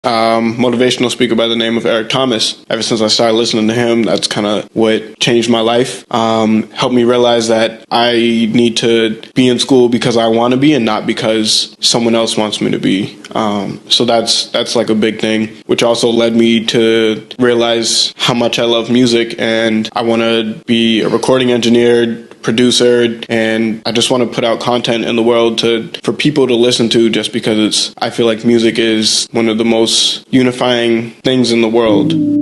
motivational speaker by the name of Eric Thomas. Ever since I started listening to him, that's kind of what changed my life. Helped me realize that I need to be in school because I want to be and not because someone else wants me to be. So that's like a big thing, which also led me to realize how much I love music, and I want to be a recording engineer, producer, and I just want to put out content in the world for people to listen to, just because I feel like music is one of the most unifying things in the world. Yeah.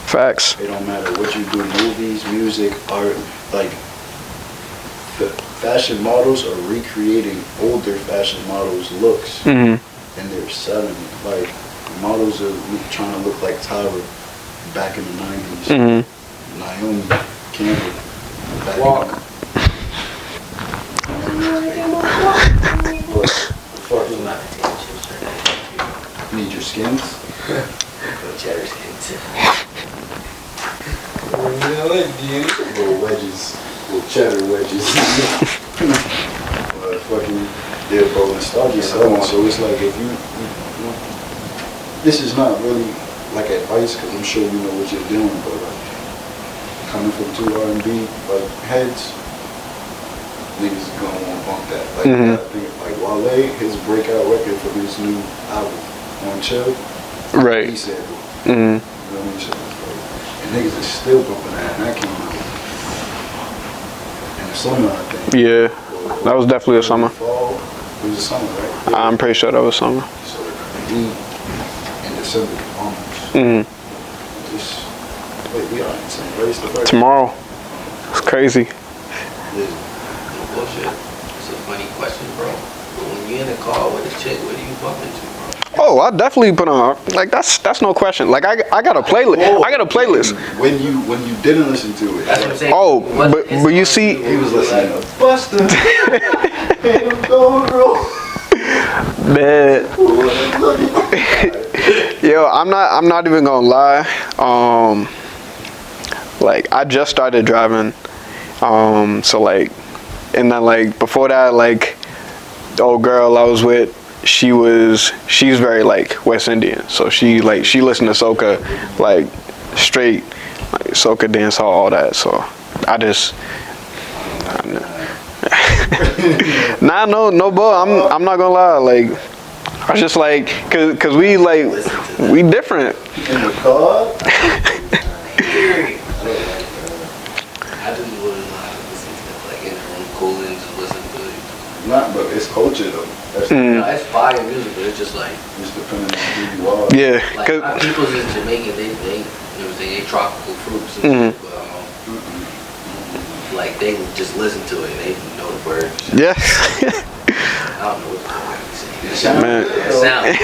Facts. It don't matter what you do, movies, music, art, like the fashion models are recreating older fashion models' looks, and they're selling it. Like models are trying to look like Tyra back in the 90s. Naomi Campbell back in need your skins? Cheddar skins. Little wedges, little cheddar wedges. Fucking, yeah, bro, nostalgia selling. So it's like if you this is not really like advice, because I'm sure you know what you're doing, but like coming from two R&B like heads, niggas is gonna want to bump that. Like I think like Wale, his breakout record for this new album on Chill, Right. he said, you know what I'm saying? And niggas is still bumping that, and that came out in the summer, I think. Yeah, that was definitely a summer. Fall, it was a summer, right? Yeah. I'm pretty sure that was summer. So in December, almost. Just, wait, we are in the same place. Tomorrow. It's crazy. No bullshit. It's a funny question, bro. But when you're in a car with a chick, what do you bump into, bro? Oh, I definitely put on, like, that's no question. Like, I got a playlist. I got a playlist. When you didn't listen to it. That's what I'm saying. Oh, but you see, He was listening to Buster. man. Yo, I'm not even gonna lie. Like, I just started driving. So like, and then like before that, like the old girl I was with, she's very like West Indian. So she listened to soca, like straight like soca, dance hall, all that. So nah, no, bro. I'm not gonna lie. Like, I just like, cause we different. In the car? I just wouldn't know how to listen to it, like in the room, cool and just listen to it. Not, but it's culture though. That's No, it's fire music, but it's just like, just depending on who you are. Yeah. like my people's in Jamaica, they you know, they eat tropical fruits and shit, but like they would just listen to it and they know the words. Yeah. I don't know what the fuck I'm saying. Man. It sounds.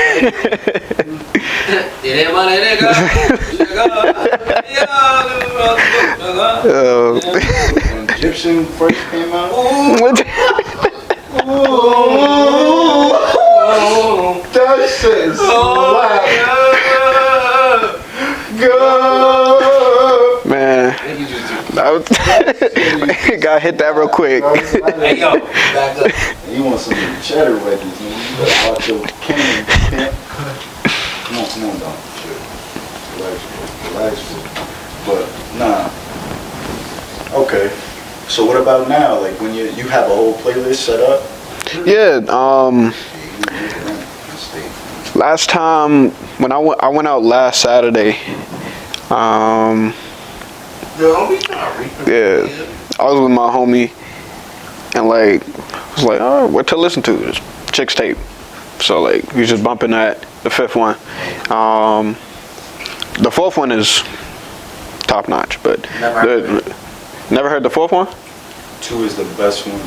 When Egyptian first came out, that shit is slap. Go. Man, gotta hit that real quick. Hey yo, back up. You want some cheddar wedges, man. You better watch your can. Come on, dog. Shit. Relax. But, nah. Okay. So what about now? Like when you have a whole playlist set up? Yeah, last time when I went out last Saturday, yeah, I was with my homie and like I was like, oh, what to listen to? It's Chicks Tape. So like we just bumping that, the fifth one. The fourth one is top notch, but never heard the fourth one? 2 is the best one.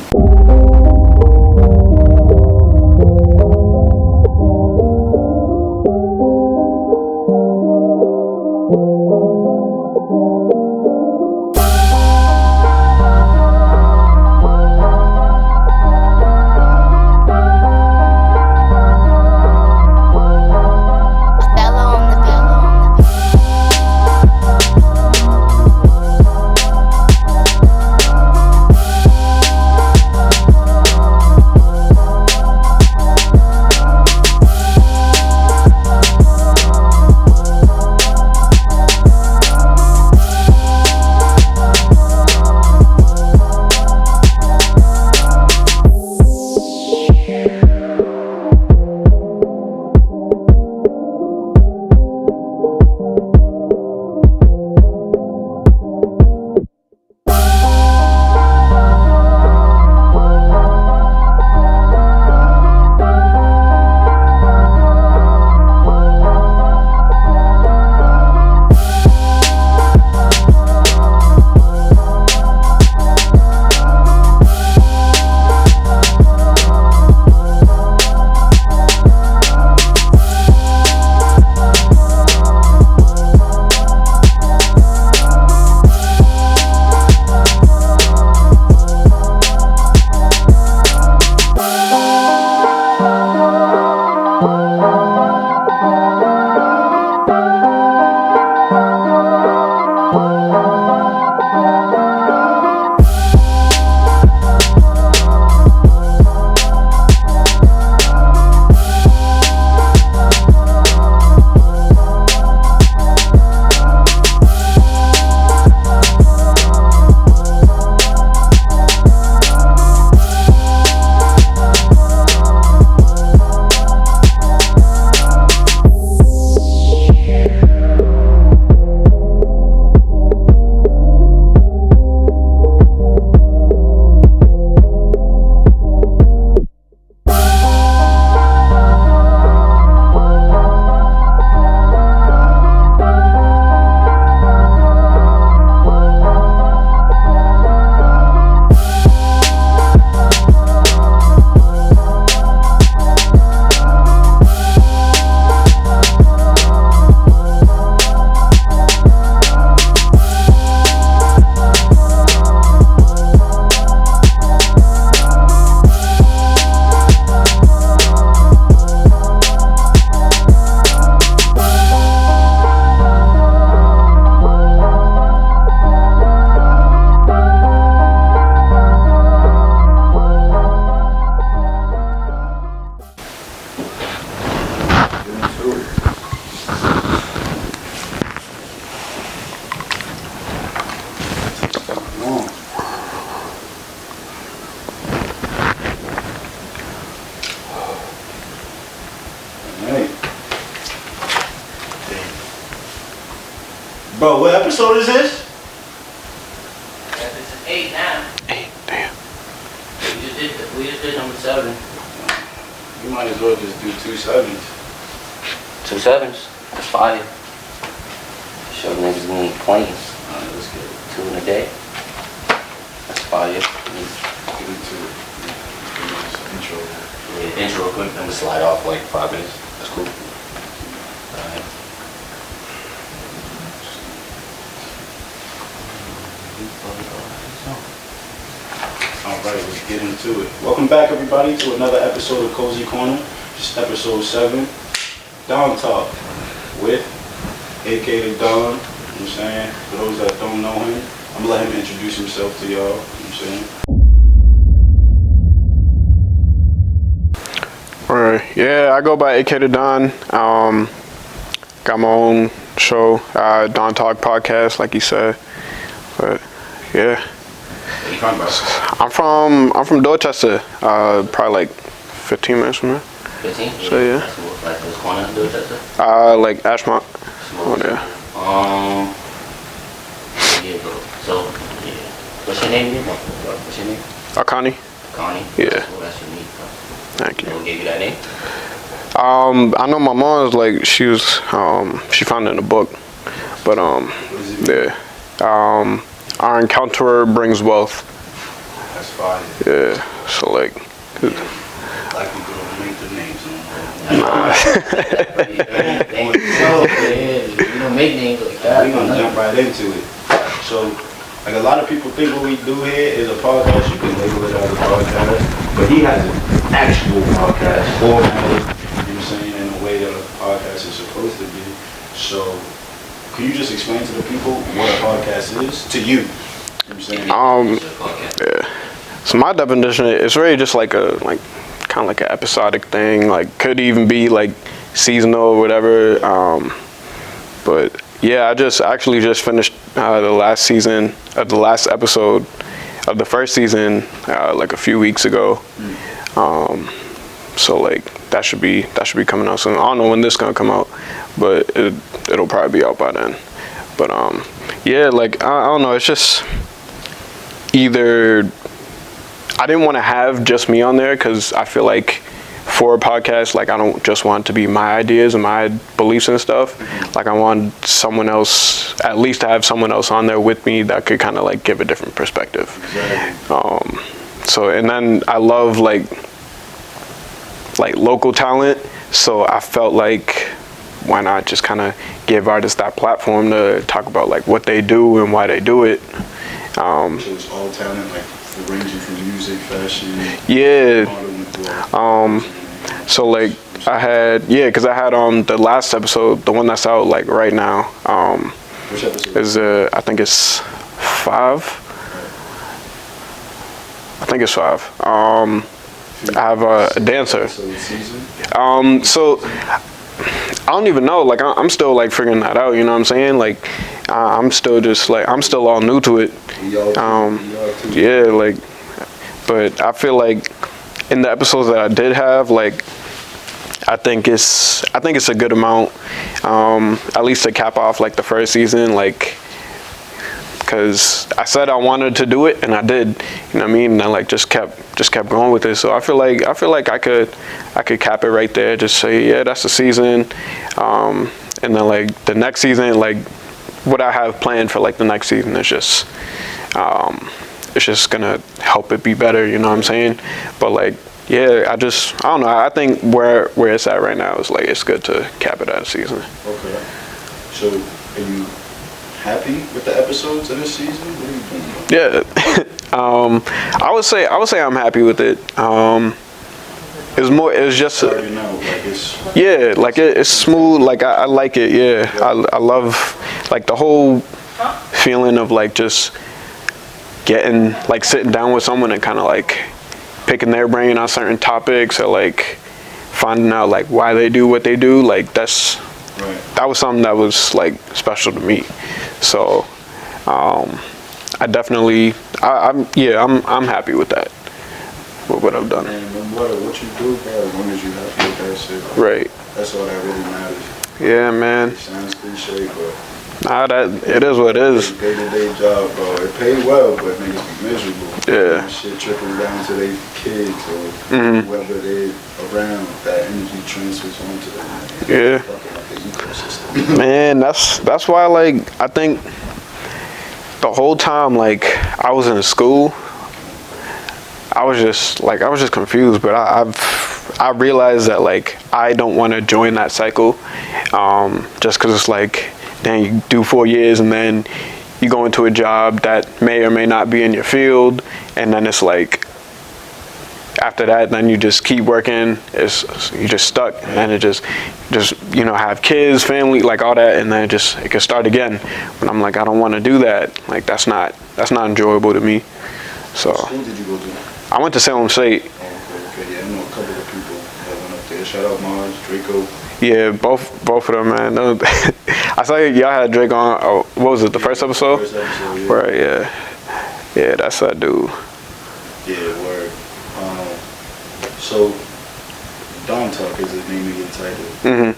Bro, what episode is this? This is 8 now. 8, damn. We just did number 7. You might as well just do 2 sevens. 2 7s. That's fire. Show niggas we ain't playing. Alright, let's get it. 2 in a day. That's fire. Get into it. Intro. Yeah, intro real quick, then we slide off like 5 minutes. That's cool. Alright. Alright, let's get into it. Welcome back, everybody, to another episode of Cozy Corner. This is episode 7. Don Talk with AKTheDon. You know what I'm saying? For those that don't know him, I'm gonna let him introduce himself to y'all. You know what I'm saying? Alright, yeah, I go by AKTheDon. Got my own show, Don Talk Podcast, like you said. But yeah. Where you from, bro? I'm from Dorchester. Probably like 15 minutes from here. 15? So yeah. That's cool. Like this corner in Dorchester? Like Ashmont. Oh yeah. Yeah, bro. So, yeah. What's your name again, bro? What's your name? Connie. Connie? Yeah. That's unique, bro. Thank you. Who gave you that name? I know my mom was like she found it in a book, but yeah. Our encounterer brings wealth. That's fine. Yeah. So like. Black people don't make the names You don't make names like that. We're gonna jump right into it. So, like a lot of people think what we do here is a podcast. You can label it as a podcast, but he has an actual podcast formatted, you know what I'm saying, in a way that a podcast is supposed to be. So, can you just explain to the people what a podcast is to you? You know what I'm saying? Yeah. So my definition, it's really just like kind of like an episodic thing. Like could even be like seasonal or whatever. But yeah, I actually just finished the last season of the last episode of the first season like a few weeks ago. So like that should be coming out soon. I don't know when this is gonna come out, but it'll probably be out by then. But yeah, like I don't know. It's just either I didn't want to have just me on there because I feel like for a podcast, like I don't just want it to be my ideas and my beliefs and stuff. Like I want someone else, at least to have someone else on there with me that could kind of like give a different perspective. So and then I love like local talent. So I felt like why not just kind of give artists that platform to talk about like what they do and why they do it. So it's all talent, like ranging from music, fashion. Yeah. So like I had the last episode, the one that's out like right now. Which episode? Is I think it's 5. I think it's 5. I have a dancer. So I don't even know. Like I'm still like figuring that out. You know what I'm saying? Like I'm still just like I'm still all new to it. Yeah, like, but I feel like in the episodes that I did have, like, I think it's a good amount, at least to cap off like the first season, like, because I said I wanted to do it and I did, you know what I mean? And I like just kept going with it. So I feel like I could cap it right there. Just say, yeah, that's the season, and then like the next season, like what I have planned for like the next season is just. It's just gonna help it be better, you know what I'm saying? But like, yeah, I don't know. I think where it's at right now is like it's good to cap it at a season. Okay. So, are you happy with the episodes of this season? What are you doing? Yeah. I would say I'm happy with it. It's just yeah, like it's smooth. Like I like it. Yeah, I love like the whole feeling of like just getting like sitting down with someone and kind of like picking their brain on certain topics or like finding out like why they do what they do. Like that was something that was like special to me. So I definitely I'm happy with that, with what I've done. And no matter what you do, bro, as long as you happy with that shit, Right. That's all that really matters. Yeah, man. It sounds cliche, but Nah, that it is what it is. Day-to-day job, bro. It paid well, but niggas be miserable. Yeah. And shit trickle down to their kids or whoever they around. That energy transfers onto them. Yeah. Fucking like the ecosystem. Man, that's why, like, I think the whole time, like, I was in school, I was just confused. But I realized that, like, I don't want to join that cycle, just because it's like, then you do 4 years and then you go into a job that may or may not be in your field, and then it's like, after that, then you just keep working. You're just stuck, and then it just have kids, family, like all that, and then it can start again. But I'm like, I don't want to do that. Like that's not enjoyable to me. So What school did you go to? I went to Salem State. Oh, okay, yeah, I know a couple of people that went up there. Shout out Mars, Draco. Yeah, both of them, man. I saw y'all had Drake on. Oh, what was it? The first episode? First episode, yeah. Right. Yeah, that's that dude. Yeah, word. So, Don Talk is the name of your title. Mm-hmm.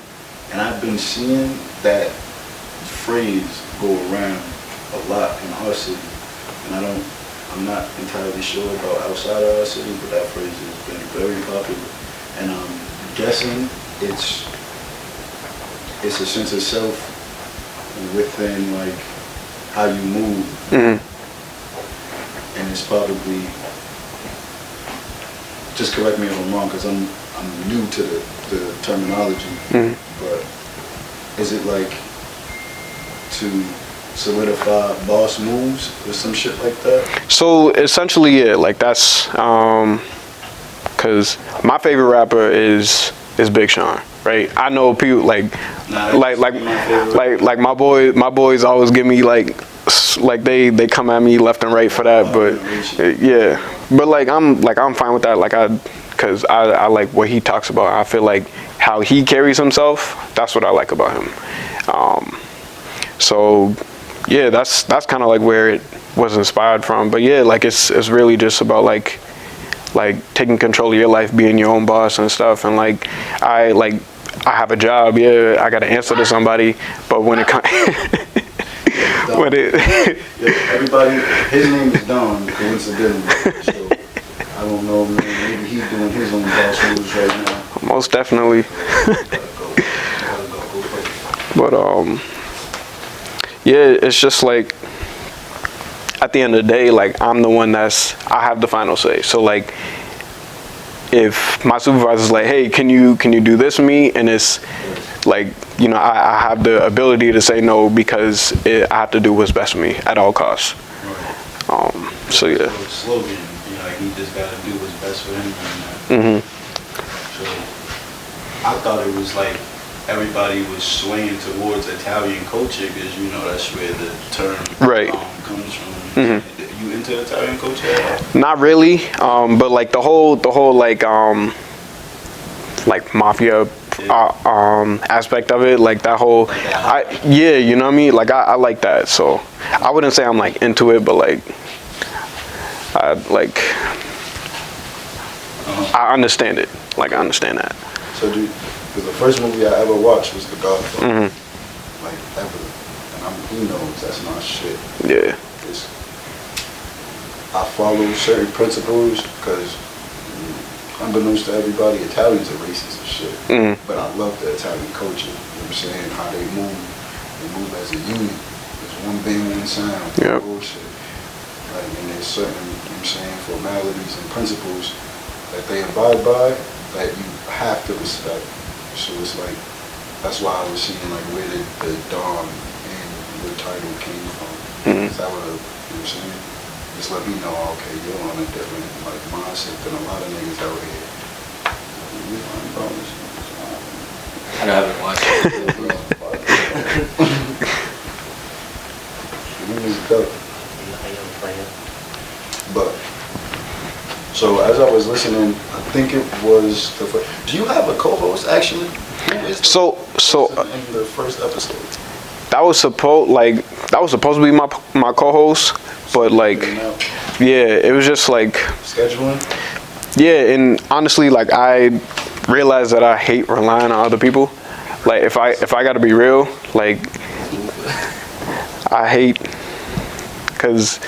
And I've been seeing that phrase go around a lot in our city. And I'm not entirely sure about outside of our city, but that phrase has been very popular. And I'm guessing it's a sense of self within like how you move. Mm-hmm. And it's probably, just correct me if I'm wrong, because I'm new to the terminology, but is it like to solidify boss moves or some shit like that? So essentially, yeah, like that's because my favorite rapper is Big Sean, right? I know people like my boys always give me like they come at me left and right for that, but yeah, but like I'm fine with that, because I like what he talks about. I feel like how he carries himself, that's what I like about him. So yeah, that's kind of like where it was inspired from. But yeah, like it's really just about like taking control of your life, being your own boss and stuff. And like I have a job, yeah, I got to answer to somebody, but when it comes everybody, his name is Don, coincidentally. So I don't know, man. Maybe he's doing his own boss moves right now. Most definitely. But yeah, it's just like at the end of the day, like I'm the one I have the final say. So like if my supervisor's like, hey, can you do this for me, and it's like, I have the ability to say no because I have to do what's best for me at all costs. Right. So yeah. The slogan, he just gotta do what's best for him right now. So I thought it was like everybody was swaying towards Italian culture because that's where the term comes from. You into Italian culture? Not really, but like the whole like mafia aspect of it, like that whole, you know what I mean? Like I like that, so I wouldn't say I'm like into it, but like I understand it. Like I understand that. So because the first movie I ever watched was The Godfather, like ever, and he knows that's not shit. Yeah. I follow certain principles because, unbeknownst to everybody, Italians are racist as shit. But I love the Italian culture. You know what I'm saying? How they move as a unit. There's one band, one sound. Yep. Bullshit. Like, and there's certain, you know what I'm saying, formalities and principles that they abide by that you have to respect. So it's like, that's why I was seeing like where the Don and the title came from. That would have, you know what I'm saying? Just let me know, okay, you're on a different like mindset than a lot of niggas out here. I haven't watched it. But so as I was listening, I think it was the first. Do you have a co-host actually? Who is So in the first episode? that was supposed to be my co-host, but like it was just like Scheduling? Yeah, and honestly, like I realized that I hate relying on other people. Like if I got to be real, like I hate, because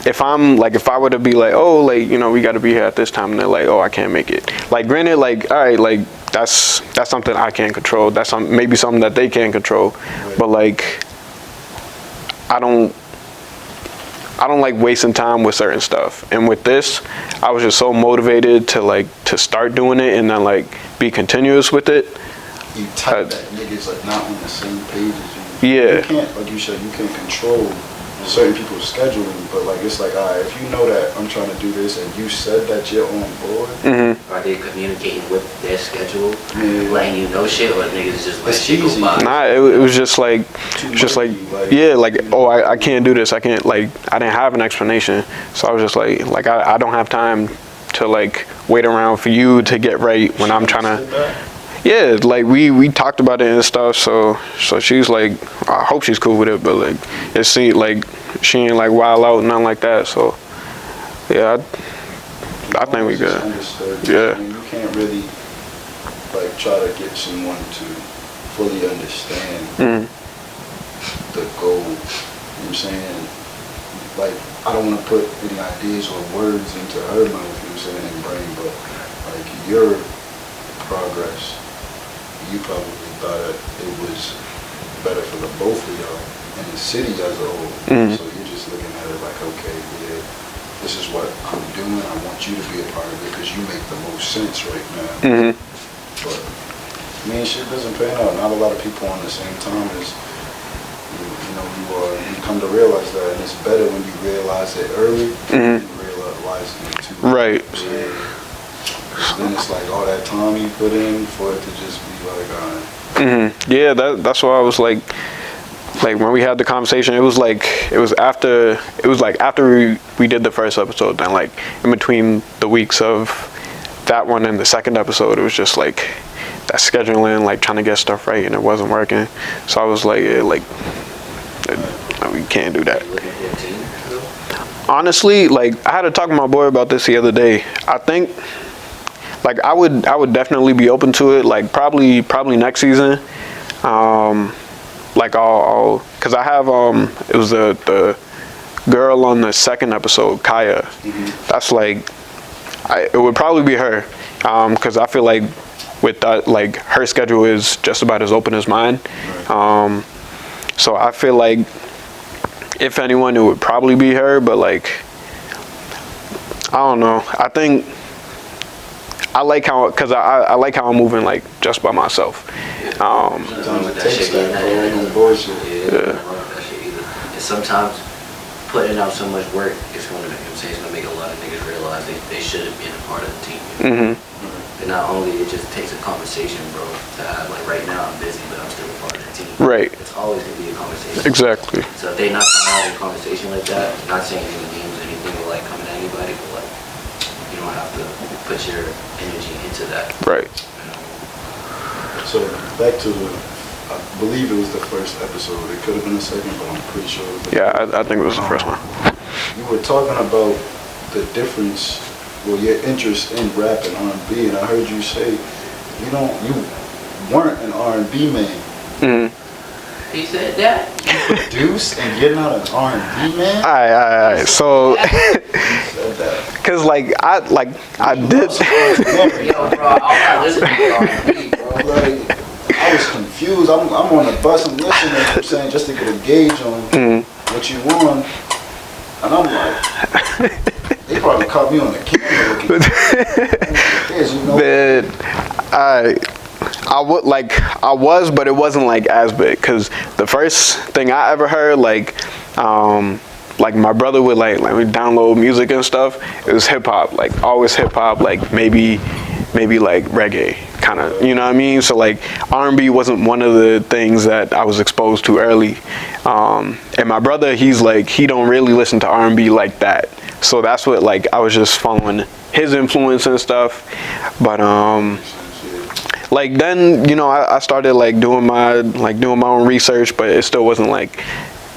if I were to be like, oh, like, you know, we got to be here at this time, and they're like, oh, I can't make it. Like, granted, like, all right, like, that's something I can't control. That's maybe something that they can't control. But like, I don't like wasting time with certain stuff. And with this, I was just so motivated to start doing it and then like be continuous with it. You type that niggas like not on the same page as you. Yeah. You can't, like you said, you can control certain people's scheduling, but like it's like, alright, if you know that I'm trying to do this and you said that you're on board, Are they communicating with their schedule, Yeah. letting you know shit, or niggas just let It's shit easy. go by? Nah, it was just like, yeah, like, oh, I can't do this. I can't, like, I didn't have an explanation. So I was just like I don't have time to like wait around for you to get right when I'm trying to. Yeah, like we talked about it and stuff. So she's like, I hope she's cool with it, but like it seemed like she ain't like wild out, nothing like that. So yeah, I think we good. Yeah. I mean, you can't really like try to get someone to fully understand the goal. You know what I'm saying? Like, I don't want to put any ideas or words into her mouth, you know what I'm saying, and brain, but like your progress, you probably thought that it was better for the both of y'all and the city as a whole. So you're just looking at it like, okay, yeah, this is what I'm doing. I want you to be a part of it because you make the most sense right now. But I mean, shit doesn't pan out. Not a lot of people on the same time as you come to realize that, and it's better when you realize it early than realizing it too late. Right. Then it's like all that time you put in for it to just be like, alright. Yeah, that's why I was like when we had the conversation, it was after we did the first episode, then like in between the weeks of that one and the second episode, it was just like that scheduling, like trying to get stuff right, and it wasn't working. So I was like, we can't do that. Honestly, like I had to talk to my boy about this the other day. I think like I would definitely be open to it, like probably next season. Like I'll cause I have it was the girl on the second episode, Kaya. That's like it would probably be her, cause I feel like with that, like her schedule is just about as open as mine. So I feel like if anyone, it would probably be her, but like I don't know. I think I like how, cause I like how I'm moving like just by myself. And sometimes putting out so much work is going to make a lot of niggas realize they shouldn't be a part of the team. And not only it just takes a conversation, bro, to have like right now I'm busy, but I'm still a part of the team. Right. It's always gonna be a conversation. Exactly. So if they're not trying to have a conversation like that, not saying any names or anything or like coming at anybody, but like you don't have to put your energy into that. Right. So back to I believe it was the first episode. It could have been the second, but I'm pretty sure it was the first. I think it was the first one. You were talking about the difference, well, your interest in rap and R&B, and I heard you say you weren't an R&B man. He said that. You produce and you're not an R&B man. All right. So, You said that. cause like I did. Yo, bro, I'm not listening to R&B, bro. Like, I was confused. I'm on the bus. I'm listening. I'm saying just to get a gauge on what you want, and I'm like, they probably caught me on the camera looking. I was, but it wasn't like as big. Cause the first thing I ever heard, like my brother would like we download music and stuff. It was hip hop, like always hip hop, like maybe like reggae, kind of, you know what I mean? So like R&B wasn't one of the things that I was exposed to early. And my brother, he's like, he don't really listen to R&B like that. So that's what, like, I was just following his influence and stuff. But like then, you know, I started like doing my own research, but it still wasn't like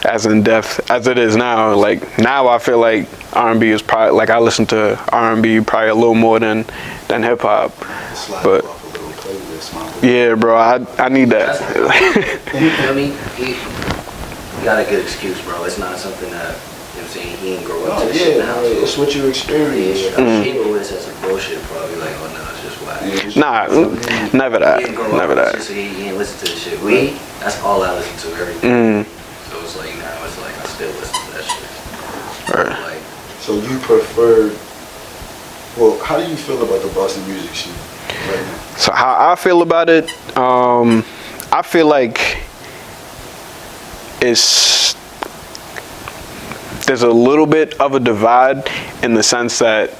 as in depth as it is now. Like now I feel like R&B is probably, like I listen to R&B probably a little more than hip hop. But yeah, bro, I need that. You feel me? got a good excuse, bro. It's not something that, you know what I'm saying, he didn't grow up No, to this shit now. yeah, it's what you experience. Yeah, people with this as a bullshit probably like, oh no, it's just whack. Nah, never that. He didn't grow Never up that. with this, so he didn't listen to the shit. We, that's all I listen to, everything. So it's like now it's like I still listen to that shit. Right. Like, So you prefer, well, how do you feel about the Boston music scene right now? So how I feel about it, I feel like there's a little bit of a divide in the sense that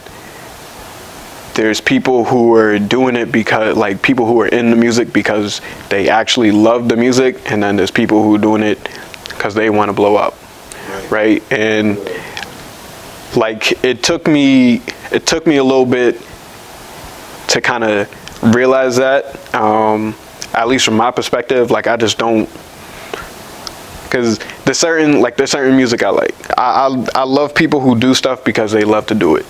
there's people who are doing it because, like, people who are in the music because they actually love the music, and then there's people who are doing it because they want to blow up, right? And like it took me a little bit to kind of realize that, at least from my perspective. Like, I just don't, because there's certain music I like. I love people who do stuff because they love to do it.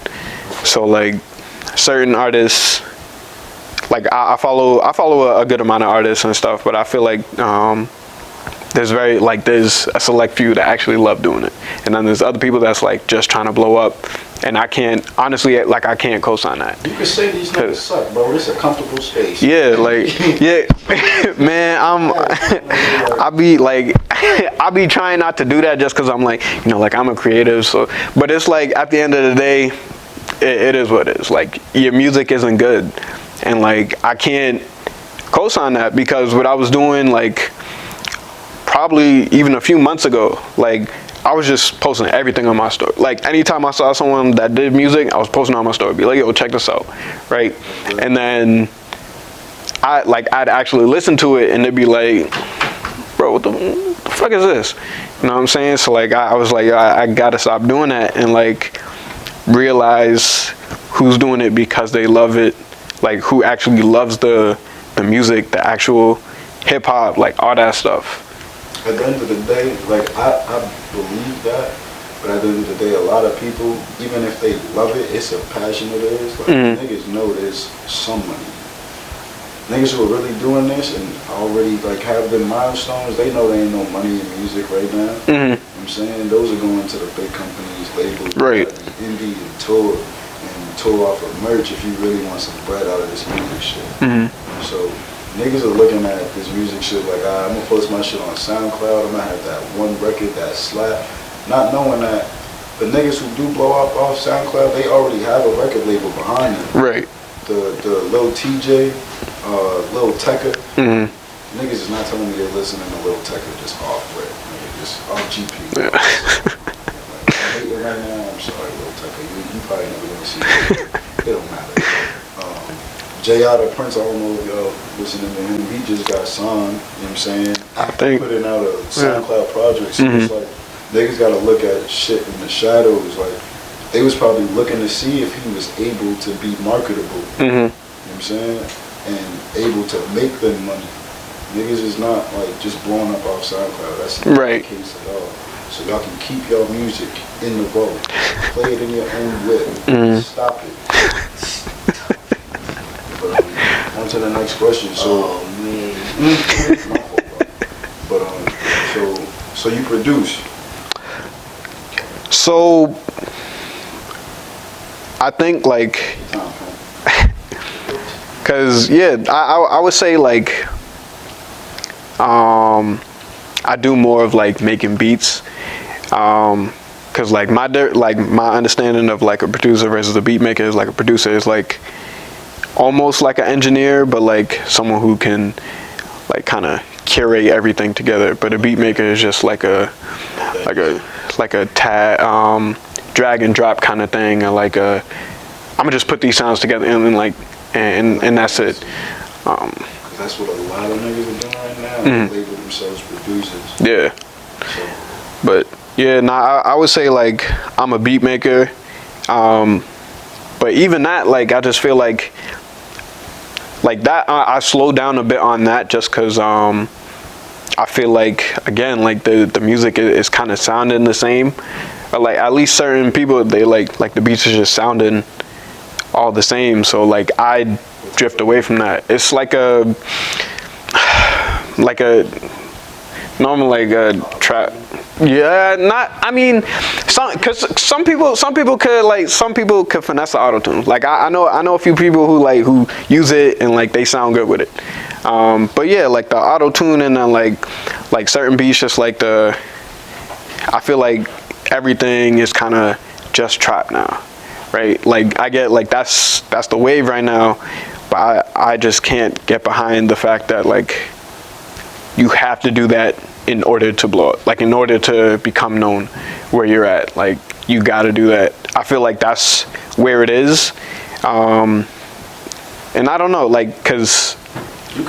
So like certain artists, like I follow a good amount of artists and stuff, but I feel like there's a select few that actually love doing it, and then there's other people that's like just trying to blow up, and I can't honestly, like, I can't co-sign that. You can say these niggas suck, bro. It's a comfortable space. Yeah, like, yeah, man, I be trying not to do that just because I'm like, you know, like, I'm a creative, so, but it's like, at the end of the day, it is what it is. Like, your music isn't good, and like, I can't co-sign that because what I was doing, like, probably even a few months ago, like, I was just posting everything on my story. Like, anytime I saw someone that did music, I was posting on my story, be like, yo, check this out, right? And then I'd actually listen to it, and it'd be like, bro, what the fuck is this? You know what I'm saying? So like, I was like, I gotta stop doing that, and like realize who's doing it because they love it, like who actually loves the music, the actual hip hop, like all that stuff. At the end of the day, like, I believe that, but at the end of the day, a lot of people, even if they love it, it's a passion of theirs. Like, niggas know there's some money. Niggas who are really doing this and already, like, have the milestones, they know there ain't no money in music right now. You know what I'm saying? Those are going to the big companies, labels, right, indie, and tour off of merch if you really want some bread out of this music shit. So niggas are looking at this music shit like, I'm gonna post my shit on SoundCloud, I'm gonna have that one record that slap, not knowing that the niggas who do blow up off SoundCloud, they already have a record label behind them. Right. The Lil TJ, Lil Tecca, niggas is not telling me they're listening to Lil Tecca just off rip, nigga, just off GP. Yeah. Like, I hate it right now, I'm sorry, Lil Tecca, you probably never gonna see it. It don't matter. J.I. the Prince, I don't know if y'all listening to him, he just got signed, you know what I'm saying? I think putting out a SoundCloud project, so it's like, niggas gotta look at shit in the shadows, like, they was probably looking to see if he was able to be marketable, you know what I'm saying? And able to make them money. Niggas is not, like, just blowing up off SoundCloud, that's not the case at all. So y'all can keep your music in the vault, play it in your own whip, stop it. On to the next question. So, but so you produce. So I think like, cause yeah, I would say like, I do more of like making beats, cause like my understanding of like a producer versus a beat maker is like a producer is like almost like an engineer, but like someone who can like kind of curate everything together. But a beat maker is just like a drag and drop kind of thing, or like I'm gonna just put these sounds together and then like and that's it. That's what a lot of niggas are doing right now. They label themselves producers. Yeah. So. But yeah, I would say like I'm a beat maker. But even that, like, I just feel like that I slowed down a bit on that just because I feel like, again, like the music is kind of sounding the same. Or like at least certain people, they like the beats are just sounding all the same. So like I drift away from that. It's like Normally like trap. Yeah, not. I mean, some people could finesse the auto tune. Like I know a few people who use it and like they sound good with it. But yeah, like the auto tune and then like certain beats, just like I feel like everything is kind of just trap now, right? Like I get like that's the wave right now, but I just can't get behind the fact that like you have to do that in order to blow up, like in order to become known where you're at. Like you got to do that. I feel like that's where it is, and I don't know, like, cause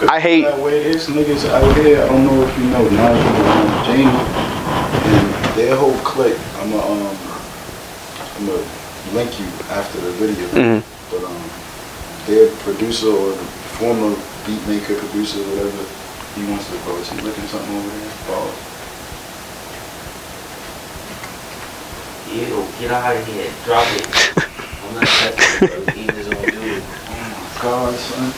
I hate that way. There's niggas out here. I don't know if you know Najee and Jamie and their whole clique. I'm gonna link you after the video. Mm-hmm. But their producer or former beat maker, producer, whatever he wants to go. Is he looking something over there? Oh. Ew, get out of here. Drop it. I'm not touching it, bro. Eating his own dude. Oh my God, son.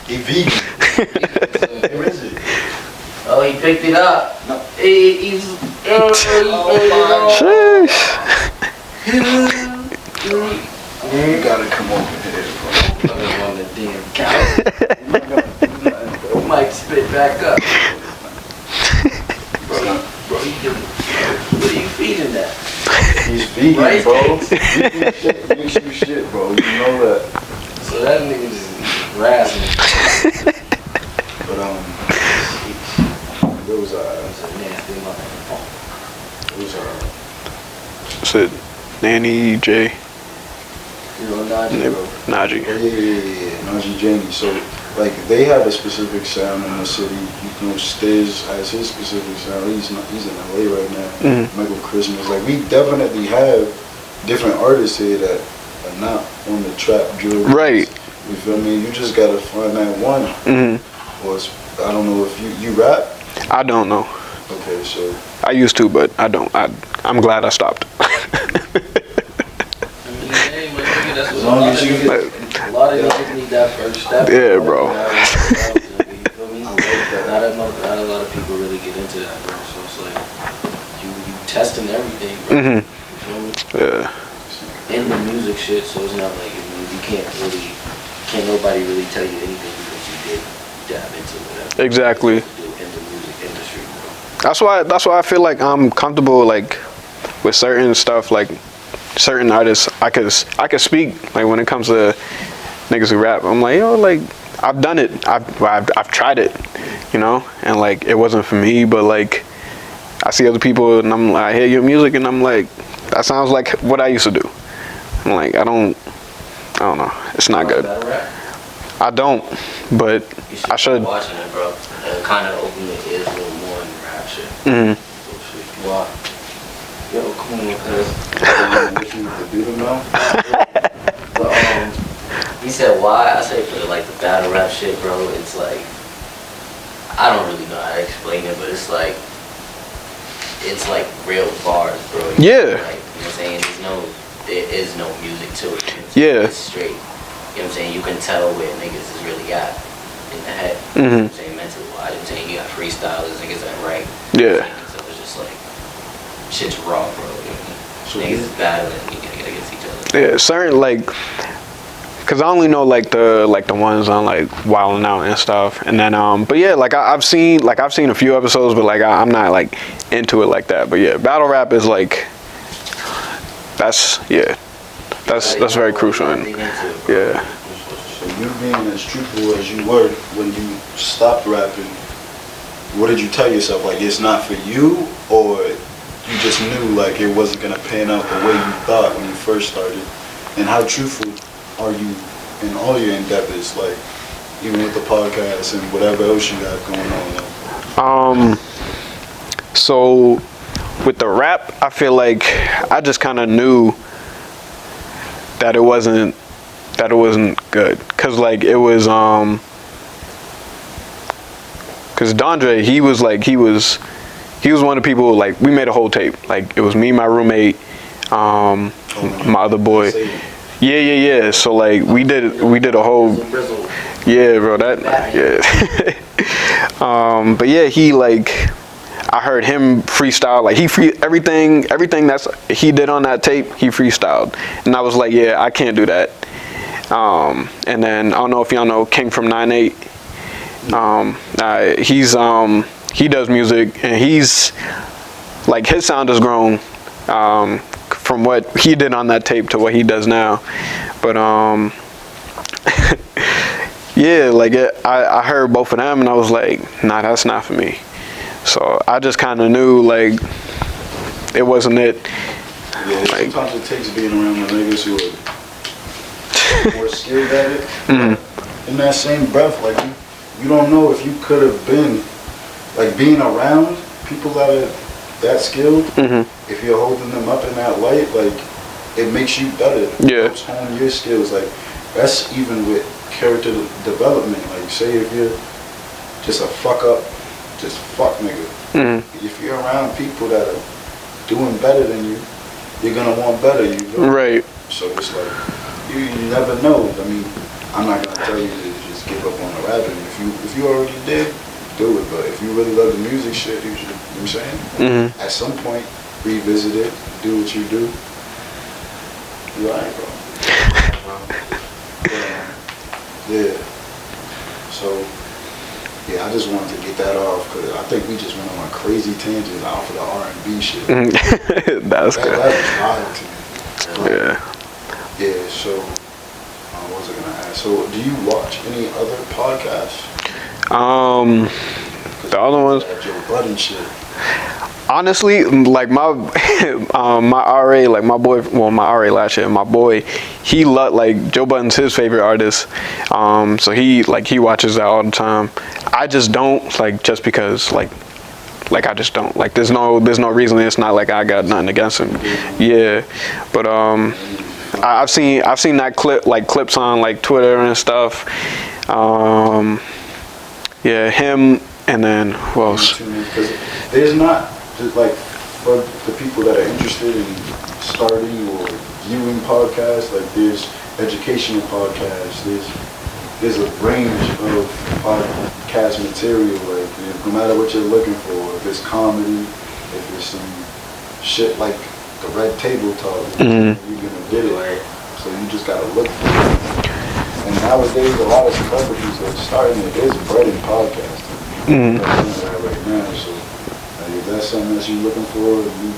He vegan. Where is it? Oh, he picked it up. No. He's. You gotta come over here, bro. On the damn couch. Might spit back up. Bro, what are you feeding that? He's vegan, Rice bro. cakes. Vegan shit makes you shit, bro. You know that. So that nigga just razzing. But there was It's a nasty motherfucker. it was said Nanny J You know, Najee, bro. Najee. yeah, Najee Jamie. So like they have a specific sound in the city. You know, Stiz has his specific sound. He's in LA right now. Mm-hmm. Michael Christmas. Like we definitely have different artists here that are not on the trap drill. Right. You feel me? You just gotta find that one. Mm-hmm. Or I don't know if you rap. I don't know. Okay, so I used to, but I don't. I'm glad I stopped. as long as you get. A lot of niggas need that first step. Yeah, bro. You feel me? Not a lot of people really get into that, bro. So it's like you testing everything, bro. Mm-hmm. You feel me? Yeah. In the music shit, so it's not like you can't nobody really tell you anything because you did dab into whatever. Exactly. You do in the music industry, bro. That's why I feel like I'm comfortable like with certain stuff, like certain artists. I could speak like when it comes to niggas who rap. I'm like, yo, like I've done it. I've tried it, you know, and like it wasn't for me. But like I see other people and I hear your music and I'm like, that sounds like what I used to do. I'm like, I don't know. It's not good. I don't, but I should. Watching it, bro. Kind of open your ears a little more in rap shit. Mm-hmm. Wow. Yo, come on, What you to do them now? But he said why? I say for like the battle rap shit, bro. It's like I don't really know how to explain it, but it's like real bars, bro. Yeah. Like, you know what I'm saying? There is no music to it. Yeah. It's straight. You know what I'm saying? You can tell where niggas is really at in the head. Mm-hmm. You know what I'm saying? Mental wise. You know what I'm saying? You got freestylers, niggas that write. Yeah. So it's just like shit's raw, bro. You know what I mean? Niggas is battling, you gotta get against each other. Yeah, certain like, cause I only know like the ones on like Wildin' Out and stuff, and then but yeah, like I've seen a few episodes, but like I'm not like into it like that. But yeah, battle rap is like that's very crucial. And yeah. So you being as truthful as you were when you stopped rapping, what did you tell yourself? Like it's not for you, or you just knew like it wasn't gonna pan out the way you thought when you first started? And how truthful are you in all your endeavors, like even with the podcast and whatever else you got going on? So with the rap, I feel like I just kind of knew that it wasn't good, cause like it was cause Dondre, he was one of the people, like we made a whole tape, like it was me, my roommate, my other boy. Yeah. So like we did a whole. Yeah, bro. Yeah. But yeah, he like. I heard him freestyle, like everything that's he did on that tape, he freestyled, and I was like, yeah, I can't do that. And then I don't know if y'all know King from 9-8. He does music, and he's like his sound has grown from what he did on that tape to what he does now. But yeah, like I heard both of them, and I was like, nah, that's not for me. So I just kind of knew like it wasn't it. Yeah, like, sometimes it takes being around the niggas who are more skilled at it. Mm-hmm. In that same breath, like you don't know if you could have been like being around people that are that skilled. Mm-hmm. If you're holding them up in that light, like it makes you better. Yeah, it helps hone your skills. Like that's even with character development. Like say if you're just a fuck up. Just fuck nigga. Mm-hmm. If you're around people that are doing better than you, you're gonna want better. You know? Right. So it's like you never know. I mean, I'm not gonna tell you to just give up on the rapping. If you already did, do it. But if you really love the music shit, you should. You know what I'm saying? Mm-hmm. At some point, revisit it. Do what you do. You alright, bro? Yeah. So. Yeah, I just wanted to get that off because I think we just went on a crazy tangent off of the R&B shit. That's good. That was wild to me. Yeah, so what was I going to ask? So do you watch any other podcasts? The other ones? Joe Budden shit. Honestly, like my my RA, like my boy, well, my RA last year, my boy, he loved, like, Joe Budden's his favorite artist. So he watches that all the time. I just don't, like, just because, like I just don't. Like, there's no reason. It's not like I got nothing against him. Yeah. But I've seen that clips on like Twitter and stuff. Yeah, him, and then who else? Because there's not just like for the people that are interested in starting or viewing podcasts, like there's educational podcasts, there's a range of podcast material, like no matter what you're looking for, if it's comedy, if it's some shit like the Red Table Talk, you're gonna get it. So you just gotta look for it. And nowadays a lot of celebrities are starting it. There's bread in podcasting right now. So if that's something that you're looking for, and you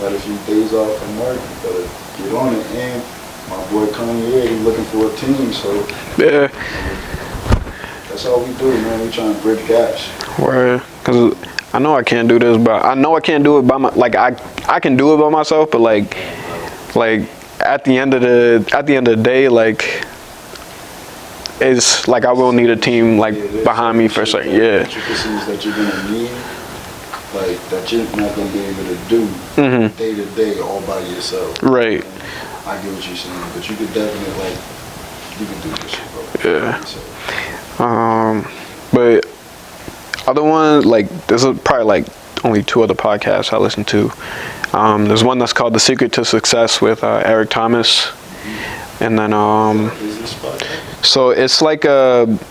got a few days off from work, you better get on it. And my boy Kanye, he's looking for a team, so yeah, that's all we do, man. We trying to bridge gaps. Right, cause I know I can't do this, but I know I can't do it by I can do it by myself, but like at the end of the day, like it's like I will need a team like behind me for certain. Yeah. Intricacies that you're gonna need, like that you're not gonna be able to do day to day all by yourself. Right. And I get what you're saying, but you could definitely you can do this shit, bro. Yeah. But other ones, like there's probably like only 2 other podcasts I listen to. There's one that's called The Secret to Success with Eric Thomas, and then so it's like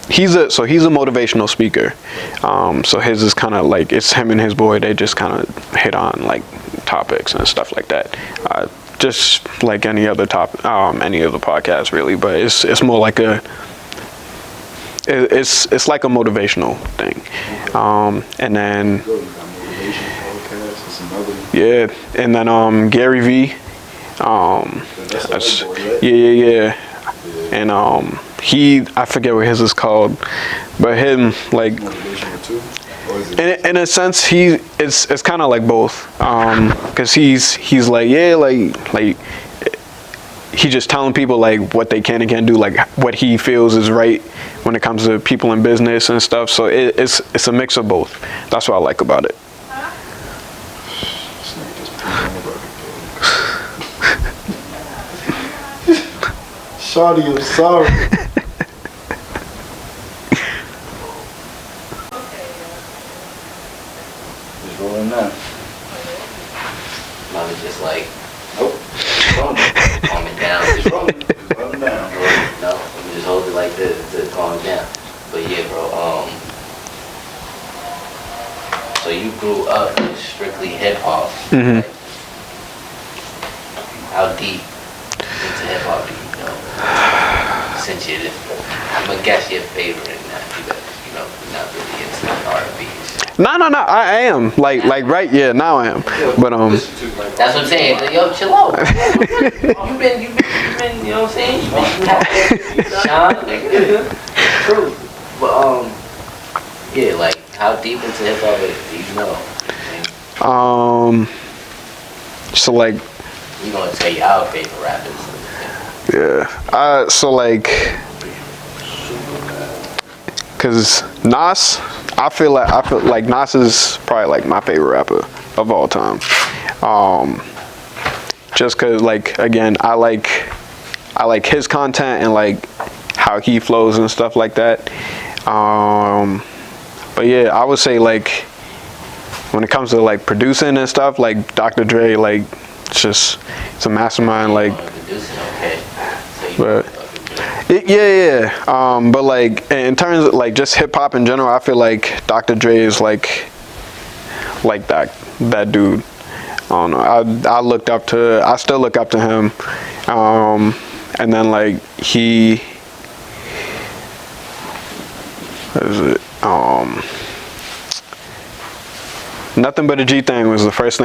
he's a motivational speaker. So his is kind of like it's him and his boy. They just kind of hit on like topics and stuff like that. Just like any other podcast really, but it's more like it's like a motivational thing. And then yeah, and then Gary V. Yeah. And I forget what his is called, but him like in a sense it's kind of like both, because he's like like he just telling people like what they can and can't do, like what he feels is right when it comes to people in business and stuff. So it's a mix of both. That's what I like about it. Shawty, I'm sorry. It's rolling now. Mom is just like, nope. calm it down. It's rolling. to calm down. But yeah, bro. So you grew up with strictly hip hop. Mhm. Like, how deep into hip hop do you know? Since I'm gonna guess your favorite now. You know, not really into R&B. No. I am like right. Yeah, now I am. But That's what I'm saying. Yo, chill out. You've been, you know what I'm saying? You've been Sean, nigga. True. But yeah, like how deep into hip hop do you know? So like. You gonna tell you our favorite rappers? Yeah. So like. Cause Nas, I feel like Nas is probably like my favorite rapper of all time. Just cause like again I like his content and like how he flows and stuff like that. But yeah, I would say like when it comes to like producing and stuff, like Dr. Dre, like it's a mastermind. Like, but. Yeah. But like in terms of like just hip hop in general, I feel like Dr. Dre is like that dude. I don't know. I still look up to him. And then like what is it? Nothing But a G Thing was the first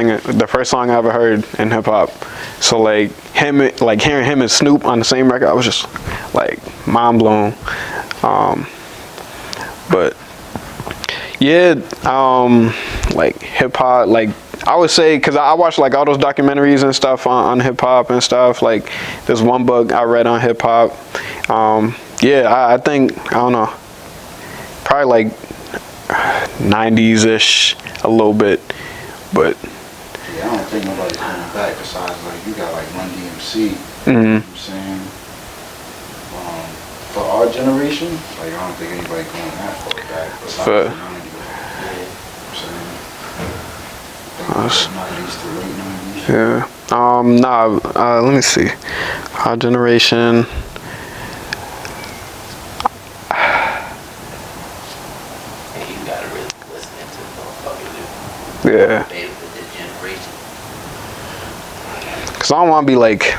song I ever heard in hip hop. So like hearing him and Snoop on the same record, I was just like mind blown. But yeah, like hip hop, like I would say, cause I watched like all those documentaries and stuff on hip hop and stuff. Like there's one book I read on hip hop. Yeah, I think I don't know, probably like 90s ish. A little bit, but yeah, I don't think nobody's coming back besides like you got like Run DMC. Mm-hmm. You know what I'm saying? For our generation, like I don't think anybody going that far back besides the 90s. You know what I'm saying? I think 90s to late 90s. Yeah. Let me see. Our generation. Yeah. Cause I don't want to be like.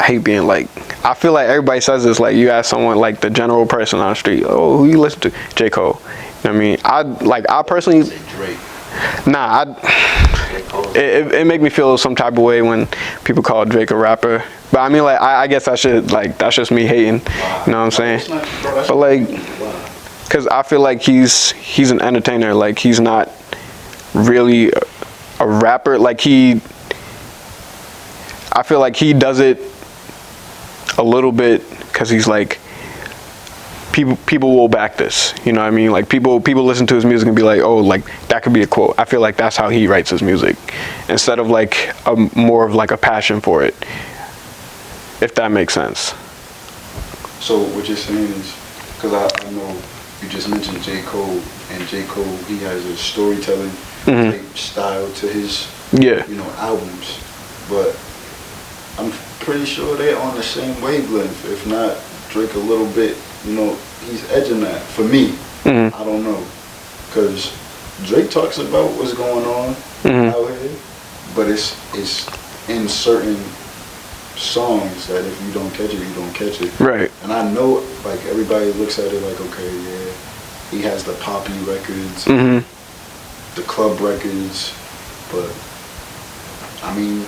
I hate being like. I feel like everybody says this. Like you ask someone like the general person on the street, oh, who you listen to? J. Cole. You know what I mean? I personally. Drake. Nah, it make me feel some type of way when people call Drake a rapper. But I mean, like I guess that's just me hating. You know what I'm saying? But like, cause I feel like he's an entertainer. Like he's not really a rapper. Like I feel like he does it a little bit because he's like people will back this, you know what I mean? Like people listen to his music and be like, oh, like that could be a quote. I feel like that's how he writes his music instead of like more of like a passion for it, if that makes sense. So what you're saying is, because I know you just mentioned J. Cole, and J. Cole, he has a storytelling type style to his albums, but I'm pretty sure they're on the same wavelength, if not Drake a little bit. He's edging that for me. I don't know, because Drake talks about what's going on out here, but it's in certain songs that if you don't catch it, you don't catch it. Right. And I know, like, everybody looks at it like, okay, yeah, he has the poppy records, the club records, but I mean,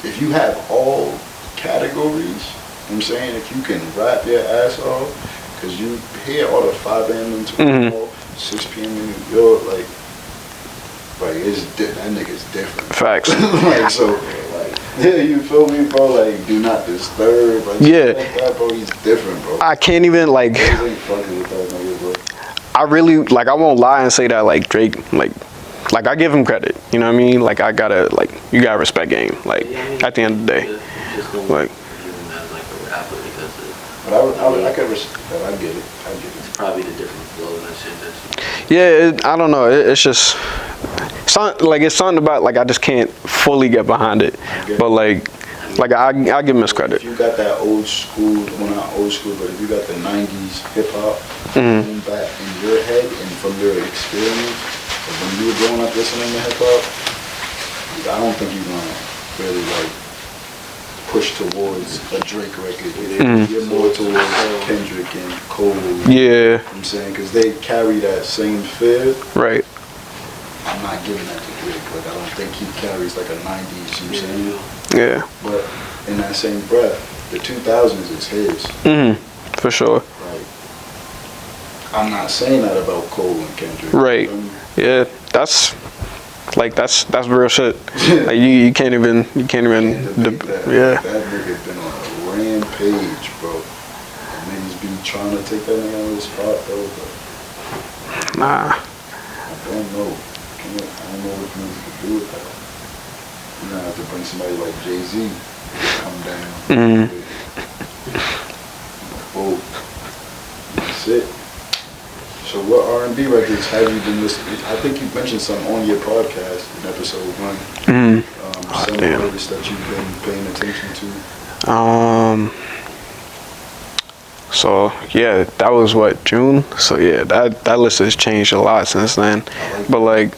if you have all categories, you know what I'm saying, if you can rap your ass off, because you hear all the 5 a.m. in Toronto, 6 p.m. in New York, like that nigga's different. Facts. Like, so, like, yeah, you feel me, bro? Like, do not disturb. Like, yeah. Like that, bro, he's different, bro. I can't even, like, Niggas ain't fucking with that nigga, bro. I really, like, I won't lie and say that, like, Drake, like I give him credit, you know what I mean? Like, you gotta respect game, like, at the end of the day. Like, but I can respect that. I get it. It's probably the different flow and shit. Yeah, I don't know. It's just it's something about, like, I just can't fully get behind it. But like, I Like I give him his credit. If you got that old school, well not old school, but if you got the '90s hip hop back in your head and from your experience, like when you were growing up listening to hip hop, I don't think you're gonna really like push towards a Drake record. You're more towards Kendrick and Cole. Yeah. You know what I'm saying, because they carry that same feel. Right. I'm not giving that to Drake. Like I don't think he carries like a '90s. You know what I'm saying? Yeah. But in that same breath, the 2000s is his. For sure. Like, I'm not saying that about Cole and Kendrick. Right. Yeah. That's real shit. Like you can't even yeah. That nigga been on a rampage, bro. And niggas be trying to take that nigga out of his spot, though. But Nah. I don't know. I don't know what niggas can do with that. You're gonna have to bring somebody like Jay-Z to come down. Oh, that's it. So what R&B records have you been listening? I think you mentioned some on your podcast in episode 1. Some artists that you've been paying attention to. So yeah, that was what, June? So yeah, that list has changed a lot since then. But like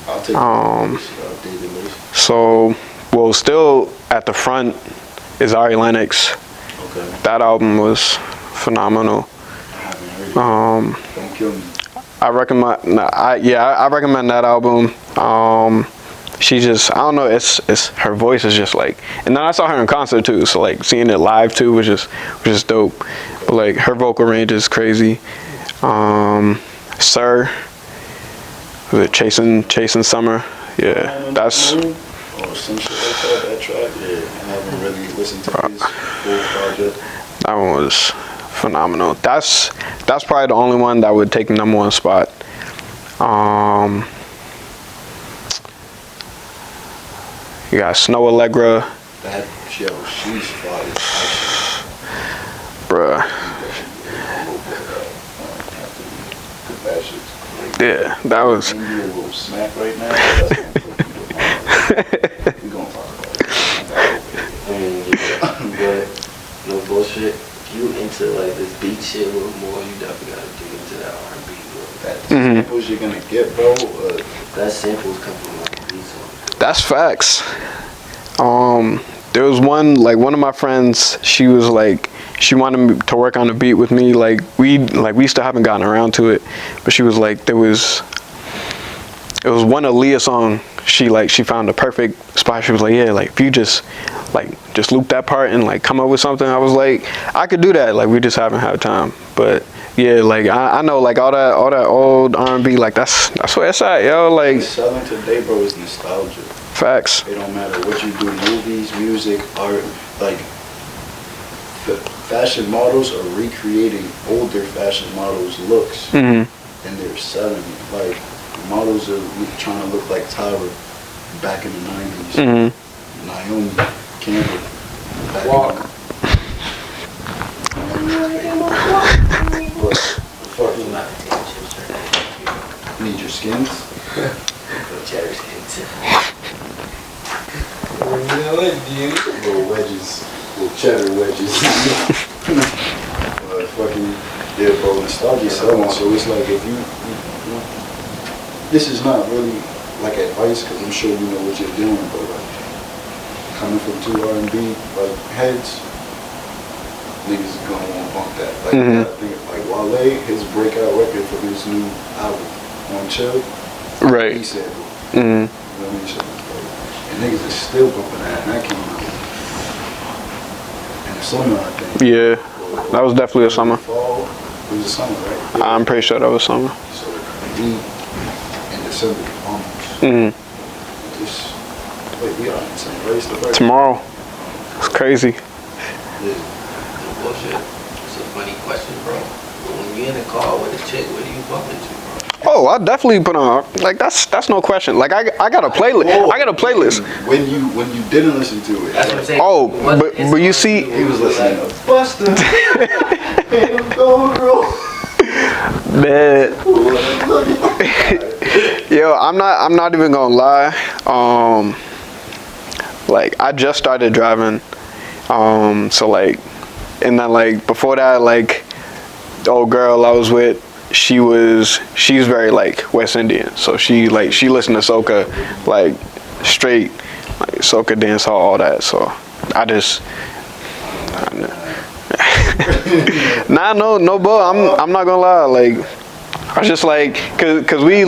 I'll take updated list. so well, still at the front is Ari Lennox. Okay. That album was phenomenal. I haven't heard it. Don't kill me. I recommend that album. She just, I don't know, it's her voice is just like, and then I saw her in concert too, so like seeing it live too was just dope. But like her vocal range is crazy. Sir, was it Chasing Summer? Yeah, that's. Or some shit like that track. Yeah, I haven't really listened to his full project. That one was phenomenal. That's probably the only one that would take the #1 spot. You got Snow Allegra. That show, she's fire. Bruh. Yeah, that was. A little smack right now. We gonna talk about it. But no bullshit. You into like this beat shit a little more, you definitely gotta dig into that R&B, bro. That samples you're gonna get, bro. That samples come from like beats on. That's facts. There was one of my friends, she was like, she wanted me to work on a beat with me, like we still haven't gotten around to it, but she was like, it was one Aaliyah song, she found the perfect spot. She was like, yeah, like if you just loop that part and like come up with something. I was like, I could do that, like we just haven't had time. But yeah, like I know like all that old R&B, like that's where it's at, yo. Like selling today, bro, is nostalgia. Facts. It don't matter what you do, movies, music, art, like the fashion models are recreating older fashion models' looks, and they're selling it. Like models are trying to look like Tyra back in the '90s. Naomi Campbell. Walk. Fuck you. Need your skins? Cheddar skins. Little wedges. Little cheddar wedges. Fucking, yeah, bro, nostalgia selling. So it's like if you know, this is not really like advice because I'm sure you know what you're doing, but like coming from 2 R&B like heads, niggas is gonna want to bump that. Like I think like Wale, his breakout record for his new album on Chill, right. he said, you know what I mean? So, and niggas is still bumping that, and that came out in the summer, I think. Yeah, that was definitely a summer. Fall, it was a summer, right? Yeah. I'm pretty sure that was summer. So we in December almost. Just wait, we are in the same race. Tomorrow. It's crazy. No bullshit. It's a funny question, bro. But when you're in a car with a chick, what do you bump into, bro? Oh, I definitely put on, like that's no question. Like I got a playlist. I got a playlist. When you didn't listen to it. That's what I'm saying. Oh, but you see, He was listening to Buster. man. Yo, I'm not even gonna lie. Like I just started driving So like, and then like before that, like the old girl I was with, she's very like West Indian, so she listened to soca, like straight like soca, dance hall, all that. So nah, no, bro. I'm not gonna lie. Like, I was just like, cause we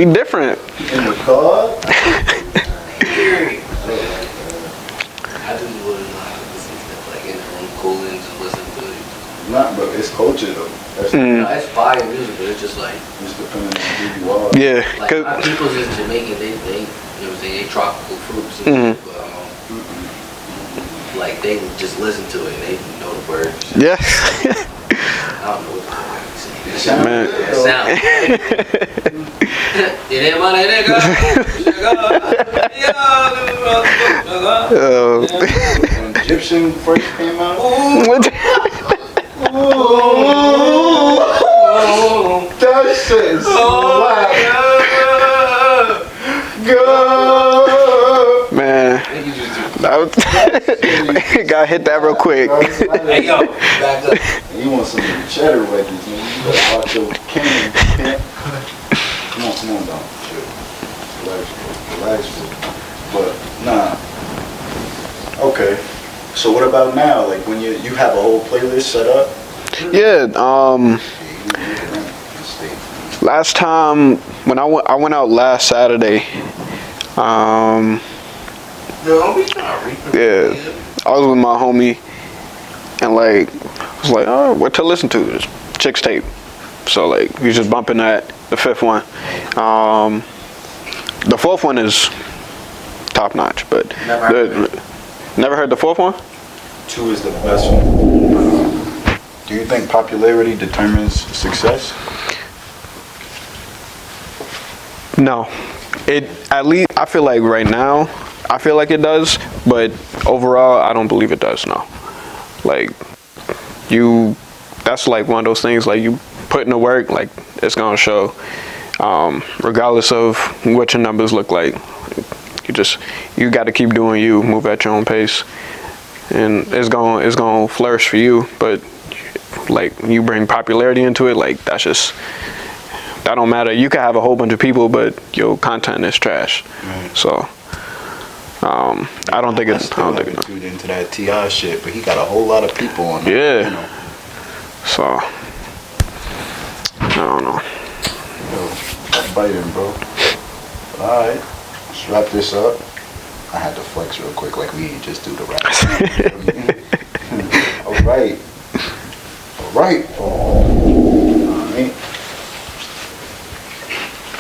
different. In the car? I just wouldn't know how to listen to that, like in the room, cool and just listen to it. Nah, bro, it's culture though. That's No, it's fire music, but it's just like, it's depending on who you are. Yeah, like my people's in Jamaica, they you know what I'm saying, they tropical fruits and shit, but like they just listen to it and they know the words. yeah. I don't know what the fuck I'm saying. Man. It sound. It ain't money, nigga. When Egyptian first came out, that shit is slap. Go. Man, got hit that real quick. Hey yo, back up. You want some cheddar wedges, man. You better watch your can. Come on, Don. Chill. Relax, bro. But, nah. Okay. So what about now? Like when you have a whole playlist set up? Yeah. Last time when I went out last Saturday. Yeah, I was with my homie, and like, I was like, oh, what to listen to? This Chick's Tape. So like, we just bumping that. The fifth one. The fourth one is top notch, but never heard the fourth one. 2 is the best one. Do you think popularity determines success? No, at least I feel like right now, I feel like it does, but overall, I don't believe it does. No, like that's like one of those things. Like you put in the work, like it's gonna show, regardless of what your numbers look like. You got to keep doing you, move at your own pace, and it's gonna flourish for you. But like you bring popularity into it, like that don't matter. You can have a whole bunch of people, but your content is trash. Right. So I don't think it's. I don't think it's into that T.I. shit, but he got a whole lot of people on there. Yeah. You know. So I don't know. Yo, that's biting, bro. Alright, let's wrap this up. I had to flex real quick, like we just do the rap. Alright.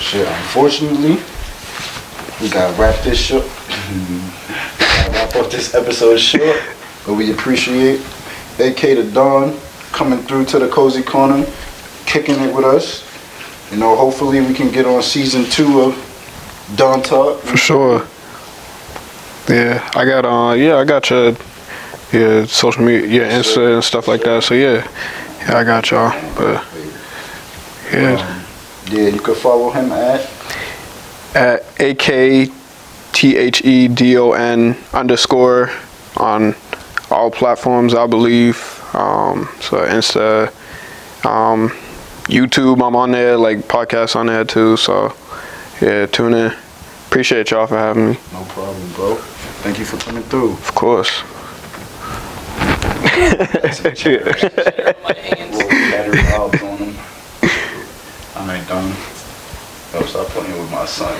Shit, unfortunately, we gotta wrap this short. Gotta wrap up this episode short, but we appreciate AKTheDon coming through to the Cozy Corner, kicking it with us. You know, hopefully we can get on season 2 of Don Talk. For sure. Yeah, I got your social media, Insta and stuff like that. So yeah, I got y'all. But yeah, you could follow him at AKTheDon _ on all platforms, I believe. So Insta, YouTube, I'm on there, like podcasts on there too. So yeah, tune in. Appreciate y'all for having me. No problem, bro. Thank you for coming through. Of course. Alright, Don. Yo, stop playing with my son.